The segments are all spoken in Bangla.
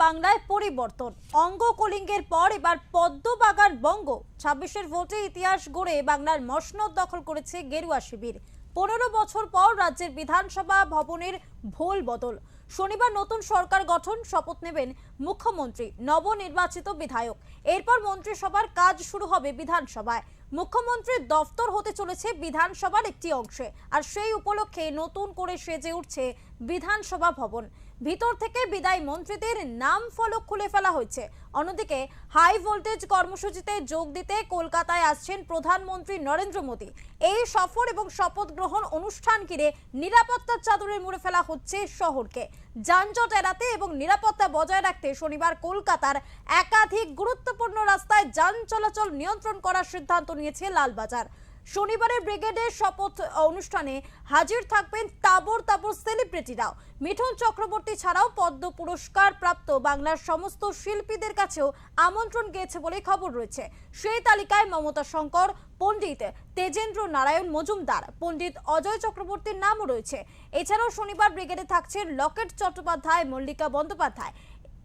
বাংলায় পরিবর্তন, অঙ্গ কলিঙ্গের পর এবার পদ্মবাগান বঙ্গ। 26-এর ভোটে ইতিহাস গড়ে বাংলার মসনদ দখল করেছে গেরুয়া শিবির। 15 বছর পর রাজ্যের বিধানসভা ভবনের ভোল বদল। শনিবার নতুন সরকার গঠন, শপথ নেবেন মুখ্যমন্ত্রী, নবনির্বাচিত বিধায়ক। এরপর মন্ত্রিসভার কাজ শুরু হবে বিধানসভায়। মুখ্যমন্ত্রীর দফতর হতে চলেছে বিধানসভার একটি অংশে, আর সেই উপলক্ষে নতুন করে সেজে উঠছে বিধানসভা ভবন। ভিতর থেকে বিদায়ী মন্ত্রীদের নাম ফলক খুলে ফেলা হয়েছে। অন্যদিকে হাই ভোল্টেজ কর্মসূচিতে যোগ দিতে কলকাতায় আসছেন প্রধানমন্ত্রী নরেন্দ্র মোদী। এই সফর এবং শপথ গ্রহণ অনুষ্ঠান ঘিরে নিরাপত্তার চাদরে মুড়ে ফেলা হচ্ছে শহরকে। যানজট এড়াতে এবং নিরাপত্তা বজায় রাখতে শনিবার কলকাতার একাধিক গুরুত্বপূর্ণ রাস্তায় যান চলাচল নিয়ন্ত্রণ করার সিদ্ধান্ত নিয়েছে লালবাজার। শনিবারের ব্রিগেডের শপথ অনুষ্ঠানে হাজির থাকবেন তাবর তাবর সেলিব্রিটিরাও। মিঠুন চক্রবর্তী ছাড়াও পদ্ম পুরস্কার প্রাপ্ত বাংলার সমস্ত শিল্পীদের কাছেও আমন্ত্রণ গিয়েছে বলে খবর রয়েছে। সেই তালিকায় মমতা শঙ্কর, পণ্ডিত তেজেন্দ্র নারায়ণ মজুমদার, পণ্ডিত অজয় চক্রবর্তীর নামও রয়েছে। এছাড়াও শনিবার ব্রিগেডে থাকছেন লকেট চট্টোপাধ্যায়, মল্লিকা বন্দ্যোপাধ্যায়।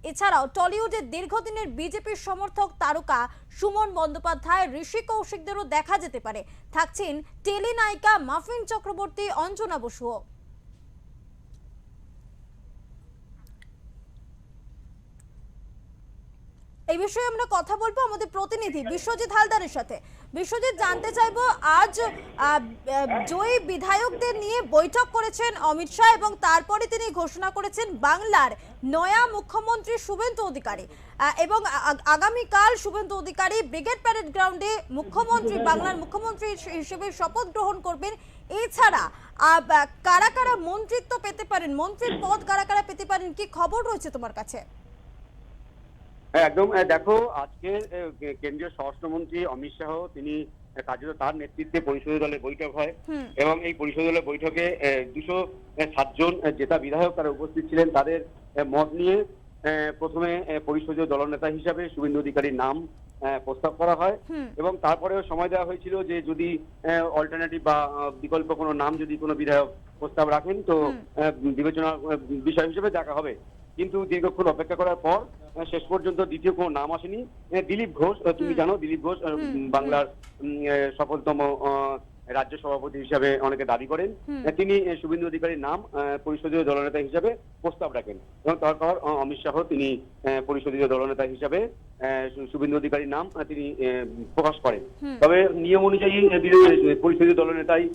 এছাড়াও টলিউডের দীর্ঘদিনের বিজেপির সমর্থক তারকা সুমন বন্দ্যোপাধ্যায়, ঋষি কৌশিকদেরও দেখা যেতে পারে। থাকছেন টেলি নায়িকা মাফিন চক্রবর্তী, অঞ্জনা বসুও। এই বিষয়ে আমরা কথা বলবো আমাদের প্রতিনিধি বিশ্বজিৎ হালদারের সাথে। বিশ্বজিৎ, জানতে চাইবো, আজ জয়ী বিধায়কদের নিয়ে বৈঠক করেছেন অমিত শাহ এবং তারপরে তিনি ঘোষণা করেছেন বাংলার নয়া মুখ্যমন্ত্রী শুভেন্দু অধিকারী, এবং আগামীকাল শুভেন্দু অধিকারী ব্রিগেড প্যারেড গ্রাউন্ডে বাংলার মুখ্যমন্ত্রী হিসেবে শপথ গ্রহণ করবেন। এছাড়া কারা কারা মন্ত্রিত্ব পেতে পারেন, মন্ত্রীর পদ কারা কারা পেতে পারেন, কি খবর রয়েছে তোমার কাছে? একদম দেখো, আজকে কেন্দ্রীয় স্বরাষ্ট্রমন্ত্রী অমিত শাহ তিনি কার্যত তার নেতৃত্বে পরিষদীয় দলের বৈঠক হয় এবং এই পরিষদীয় দলের বৈঠকে 207 জন জেতা বিধায়ক তারা উপস্থিত ছিলেন। তাদের মত নিয়ে প্রথমে পরিষদীয় দলনেতা হিসাবে শুভেন্দু অধিকারীর নাম প্রস্তাব করা হয় এবং তারপরেও সময় দেওয়া হয়েছিল যে যদি অল্টারনেটিভ বা বিকল্প কোনো নাম যদি কোনো বিধায়ক প্রস্তাব রাখেন তো বিবেচনা বিষয় হিসেবে দেখা হবে। কিন্তু দীর্ঘক্ষণ অপেক্ষা করার পর শেষ পর্যন্ত দ্বিতীয় কোনো নাম আসেনি। দিলীপ ঘোষ, তুমি জানো দিলীপ ঘোষ বাংলার সফলতম রাজ্য সভাপতি হিসাবে অনেকে দাবি করেন, তিনি শুভেন্দু অধিকারীর নাম পরিষদীয় দলনেতা হিসাবে প্রস্তাব রাখেন এবং তারপর অমিত শাহ তিনি পরিষদীয় দলনেতা হিসাবে শুভেন্দু অধিকারীর নাম তিনি প্রকাশ করেন। তবে নিয়ম অনুযায়ী পরিষদীয় দলনেতাই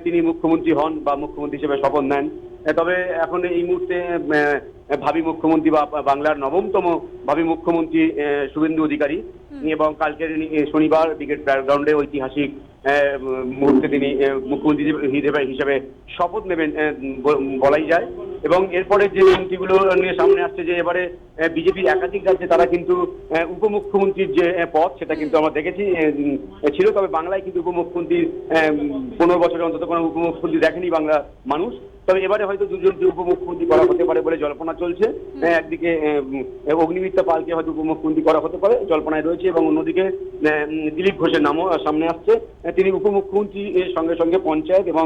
তিনি মুখ্যমন্ত্রী হন বা মুখ্যমন্ত্রী হিসেবে শপথ নেন। তবে এখন এই মুহূর্তে ভাবী মুখ্যমন্ত্রী বা বাংলার নবমতম ভাবী মুখ্যমন্ত্রী শুভেন্দু অধিকারী এবং কালকের শনিবার ব্রিগেড গ্রাউন্ডে ঐতিহাসিক মুহূর্তে তিনি মুখ্যমন্ত্রী হিসেবে শপথ নেবেন বলাই যায়। এবং এরপরে যে মন্ত্রীগুলো নিয়ে সামনে আসছে যে এবারে বিজেপির একাধিক রাজ্যে তারা কিন্তু উপমুখ্যমন্ত্রীর যে পদ সেটা কিন্তু আমরা দেখেছি ছিল, তবে বাংলায় কিন্তু উপমুখ্যমন্ত্রীর 15 বছরে অন্তত কোনো উপমুখ্যমন্ত্রী দেখেনি বাংলা মানুষ। তবে এবারে হয়তো দুজনকে উপমুখ্যমন্ত্রী করা হতে পারে বলে জল্পনা চলছে। একদিকে অগ্নিমিত্রা পালকে হয়তো উপমুখ্যমন্ত্রী করা হতে পারে, জল্পনায় রয়েছে, এবং অন্যদিকে দিলীপ ঘোষের নামও সামনে আসছে। তিনি উপমুখ্যমন্ত্রী সঙ্গে সঙ্গে পঞ্চায়েত এবং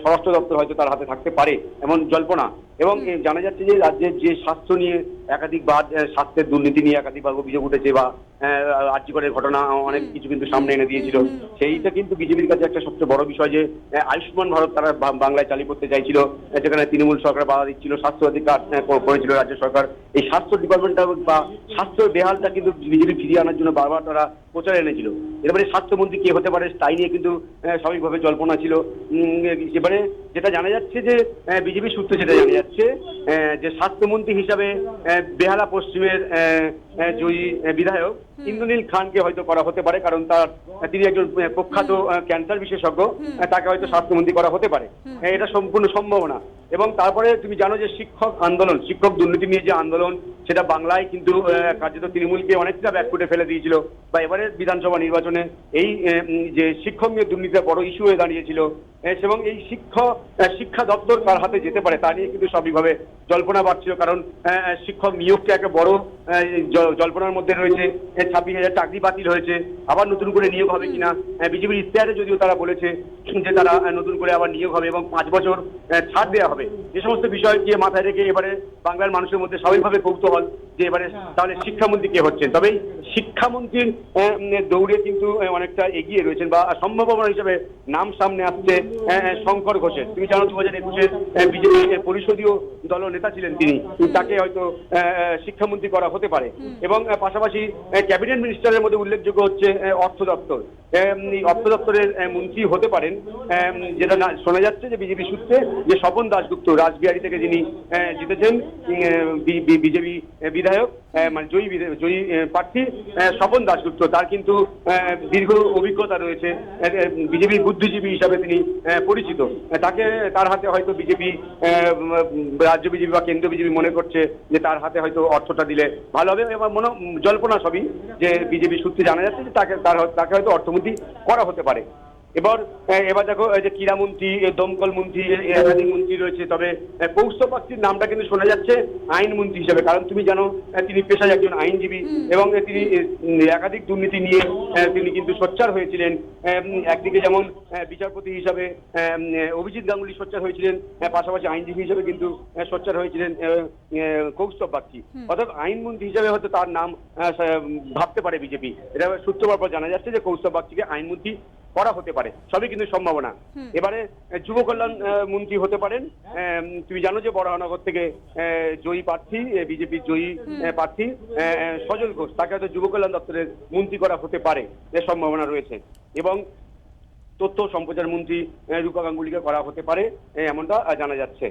স্বরাষ্ট্র দপ্তর হয়তো তার হাতে থাকতে পারে এমন জল্পনা। এবং জানা যাচ্ছে যে রাজ্যের যে স্বাস্থ্য নিয়ে একাধিকবার স্বাস্থ্যের দুর্নীতি নিয়ে একাধিকবার অভিযোগ উঠেছে বা আর্যিকরের ঘটনা অনেক কিছু কিন্তু সামনে এনে দিয়েছিল, সেইটা কিন্তু বিজেপির কাছে একটা সবচেয়ে বড় বিষয় যে আয়ুষ্মান ভারত তারা বাংলায় চালু করতে চাইছিল, যেখানে তৃণমূল সরকার বাধা দিচ্ছিল, স্বাস্থ্য অধিকার করেছিল রাজ্য সরকার। এই স্বাস্থ্য ডিপার্টমেন্টটা বা স্বাস্থ্য বেহালটা কিন্তু বিজেপি ফিরিয়ে আনার জন্য বারবার তারা প্রচারে এনেছিল। এবারে স্বাস্থ্যমন্ত্রী কে হতে পারে তাই নিয়ে কিন্তু স্বাভাবিকভাবে জল্পনা ছিল। এবারে যেটা জানা যাচ্ছে যে বিজেপি সূত্রে যেটা জানা যাচ্ছে যে স্বাস্থ্যমন্ত্রী হিসাবে বেহালা পশ্চিমের জয়ী বিধায়ক ইন্দ্রনীল খানকে হয়তো করা হতে পারে, কারণ তিনি একজন প্রখ্যাত ক্যান্সার বিশেষজ্ঞ, তাকে হয়তো স্বাস্থ্যমন্ত্রী করা হতে পারে, এটা সম্পূর্ণ সম্ভাবনা। এবং তারপরে তুমি জানো যে শিক্ষক আন্দোলন, শিক্ষক দুর্নীতি নিয়ে যে আন্দোলন, সেটা বাংলায় কিন্তু কার্যত তৃণমূলকে অনেকটা ব্যাকফুটে ফেলে দিয়েছিল বা এবারের বিধানসভা নির্বাচনে এই যে শিক্ষক নিয়ে দুর্নীতিটা বড় ইস্যু হয়ে দাঁড়িয়েছিল এবং এই শিক্ষা দপ্তর কার হাতে যেতে পারে তা নিয়ে কিন্তু স্বাভাবিকভাবে জল্পনা বাড়ছিল, কারণ শিক্ষক নিয়োগকে একটা বড় জল্পনার মধ্যে রয়েছে। 26,000 চাকরি বাতিল হয়েছে, আবার নতুন করে নিয়োগ হবে কিনা। বিজেপির ইশতেহারে যদিও তারা বলেছে যে তারা নতুন করে আবার নিয়োগ হবে এবং 5 বছর ছাড় দেওয়া হবে। যে সমস্ত বিষয়কে মাথায় রেখে এবারে বাংলার মানুষের মধ্যে স্বাভাবিকভাবে কৌতূহল যে এবারে তাহলে শিক্ষামন্ত্রী কে হচ্ছেন। তবে শিক্ষামন্ত্রীর দৌড়ে কিন্তু অনেকটা এগিয়ে রয়েছেন বা সম্ভাবনা হিসেবে নাম সামনে আসছে শঙ্কর ঘোষের। তুমি জানো 2021-এ বিজেপি পরিষদীয় দল নেতা ছিলেন তিনি, তাকে হয়তো শিক্ষামন্ত্রী করা হতে পারে। এবং পাশাপাশি ক্যাবিনেট মিনিস্টারের মধ্যে উল্লেখযোগ্য হচ্ছে অর্থ দপ্তর। অর্থ দপ্তরের মন্ত্রী হতে পারেন, যেটা শোনা যাচ্ছে যে বিজেপি সূত্রে যে স্বপন দাশগুপ্ত রাসবিহারী থেকে যিনি জিতেছেন বিজেপি বিধায়ক, মানে জয়ী প্রার্থী স্বপন দাশগুপ্ত, তার কিন্তু দীর্ঘ অভিজ্ঞতা রয়েছে, বিজেপির বুদ্ধিজীবী হিসাবে তিনি পরিচিত। তার হাতে হয়তো বিজেপি, রাজ্য বিজেপি বা কেন্দ্রীয় বিজেপি মনে করছে যে তার হাতে হয়তো অর্থটা দিলে ভালো হবে। এবার জল্পনা সবই যে বিজেপি সূত্রে জানা যাচ্ছে যে তাকে হয়তো অর্থমন্ত্রী করা হতে পারে। এবার দেখো যে ক্রীড়ামন্ত্রী, দমকল মন্ত্রী, একাধিক মন্ত্রী রয়েছে। তবে কৌস্তব বাগচির নামটা কিন্তু শোনা যাচ্ছে আইনমন্ত্রী হিসেবে, কারণ তুমি জানো তিনি পেশায় একজন আইনজীবী এবং তিনি একাধিক দুর্নীতি নিয়ে তিনি কিন্তু সোচ্চার হয়েছিলেন। একদিকে যেমন বিচারপতি হিসাবে অভিজিৎ গাঙ্গুলি সোচ্চার হয়েছিলেন, পাশাপাশি আইনজীবী হিসেবে কিন্তু সোচ্চার হয়েছিলেন কৌস্তব বাগচি। অর্থাৎ আইনমন্ত্রী হিসাবে হয়তো তার নাম ভাবতে পারে বিজেপি। এটা সূত্র পর জানা যাচ্ছে যে কৌস্তব বাগচিকে আইনমন্ত্রী করা হতে পারে, সবই কিন্তু সম্ভাবনা। এবারে যুব কল্যাণ মন্ত্রী হতে পারেন। তুমি জানো যে বরাহনগর থেকে জয়ী প্রার্থী, বিজেপির জয়ী প্রার্থী সজল ঘোষ, তাকে হয়তো যুব কল্যাণ দপ্তরের মন্ত্রী করা হতে পারে, এর সম্ভাবনা রয়েছে। এবং তথ্য সম্প্রচার মন্ত্রী রূপা গাঙ্গুলিকে করা হতে পারে, এমনটা জানা যাচ্ছে।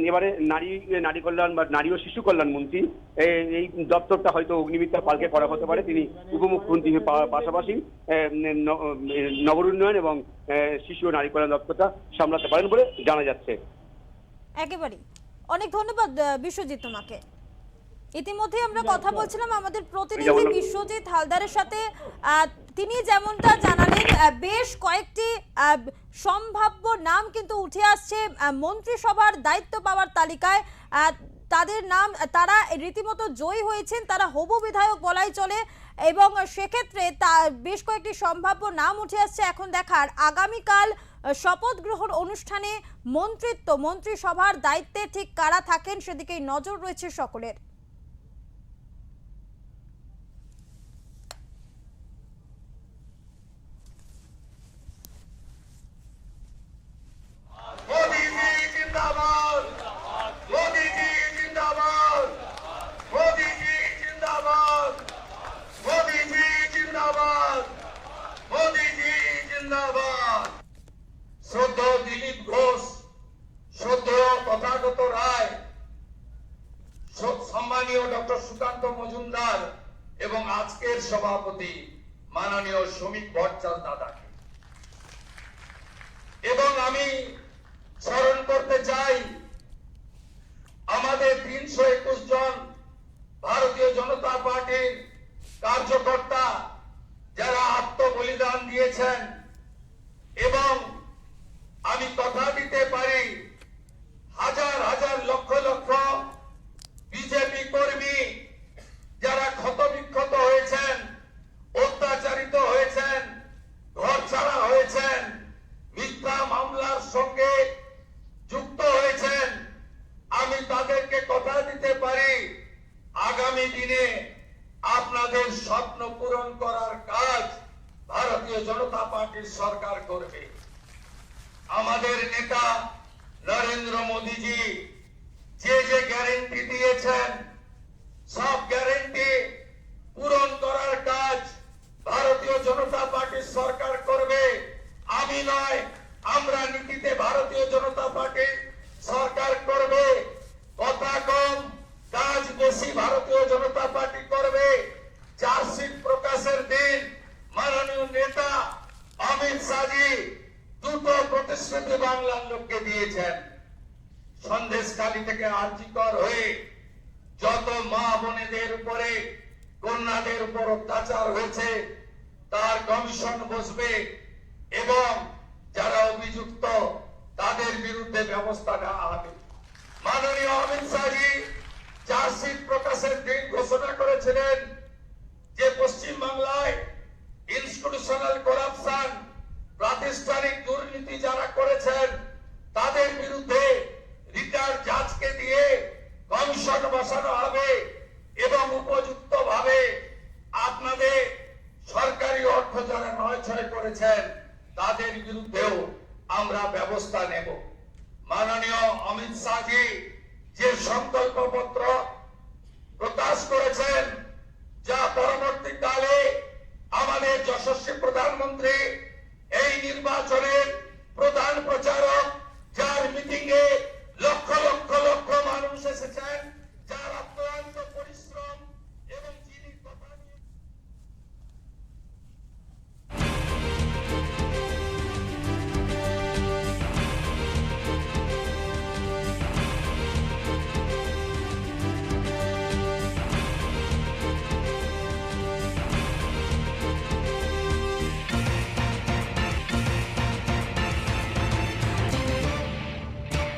এবারে নারী কল্যাণ বা নারী ও শিশু কল্যাণ মন্ত্রী, এই দপ্তরটা হয়তো অগ্নিমিত্রা পালকে করা হতে পারে। তিনি উপমুখ্যমন্ত্রীর পাশাপাশি নগর উন্নয়ন এবং শিশু ও নারী কল্যাণ দপ্তরটা সামলাতে পারেন বলে জানা যাচ্ছে। একেবারেই অনেক ধন্যবাদ বিশ্বজিৎ তোমাকে। ইতিমধ্যে আমরা কথা বলছিলাম আমাদের প্রতিনিধি বিশ্বজিৎ হালদারের সাথে। তিনি যেমনটা জানালেন, বেশ কয়েকটি সম্ভাব্য নাম কিন্তু উঠে আসছে মন্ত্রিসভার দায়িত্ব পাওয়ার তালিকায়। তাদের নাম, তারা রীতিমতো জয়ী হয়েছেন, তারা হবু বিধায়ক বলাই চলে এবং সেক্ষেত্রে বেশ কয়েকটি সম্ভাব্য নাম উঠে আসছে। এখন দেখার আগামীকাল শপথ গ্রহণ অনুষ্ঠানে মন্ত্রিসভার দায়িত্বে ঠিক কারা থাকেন সেদিকেই নজর রয়েছে সকলের। শ্রদ্ধেয় দিলীপ ঘোষ, শ্রদ্ধেয় তথাগত রায়, সম্মানীয় ডক্টর সুকান্ত মজুমদার এবং আজকের সভাপতি মাননীয় শ্রমিক ভট্টাচার্য দাদাকে। এবং আমি স্মরণ করতে চাই আমাদের 321 জন ভারতীয় জনতা পার্টির কার্যকর্তা যারা আত্মবলিদান দিয়েছেন। এবং আমি কথা দিতে পারি হাজার হাজার লক্ষ লক্ষ বিজেপি কর্মী যারা ক্ষতবিক্ষত হয়েছেন, অত্যাচারিত হয়েছেন, ঘর ছাড়া হয়েছেন, মিথ্যা মামলার সঙ্গে যুক্ত হয়েছেন, আমি তাদেরকে কথা দিতে পারি আগামী দিনে আপনাদের স্বপ্ন পূরণ করার কাজ ভারতীয় জনতা পার্টির সরকার করবে। আমাদের নেতা নরেন্দ্র মোদীজি যে গ্যারেন্টি দিয়েছেন সব গ্যারেন্টি পূরণ করার কাজ ভারতীয় জনতা পার্টির সরকার করবে। আমি নয়, আমরা নীতিতে ভারতীয় জনতা পার্টির সরকার করবে। কথা কম, কাজ বেশি ভারতীয় জনতা পার্টি করবে। চার্জশিট প্রকাশের দিন মাননীয় নেতা অমিত শাহজি দুটো প্রতিশ্রুতি বাংলার লোককে দিয়েছেন। সন্দেশখালী থেকে আর্জিকর হয়ে যত মা বোনেদের উপরে, কন্যাদের উপর অত্যাচার হয়েছে তার কমিশন বসবে এবং যারা অভিযুক্ত তাদের বিরুদ্ধে ব্যবস্থা নেওয়া হবে। মাননীয় অমিত শাহজি চার্জশিট প্রকাশের দিন ঘোষণা ঘোষণা করেছিলেন যে পশ্চিম বাংলায় ইনস্টিটিউশনাল করাপশন, প্রাতিষ্ঠানিক দুর্নীতি যারা করেছেন তাদের বিরুদ্ধে রিটায়ার্ড জাজকে দিয়ে কমিশন বসানো হবে।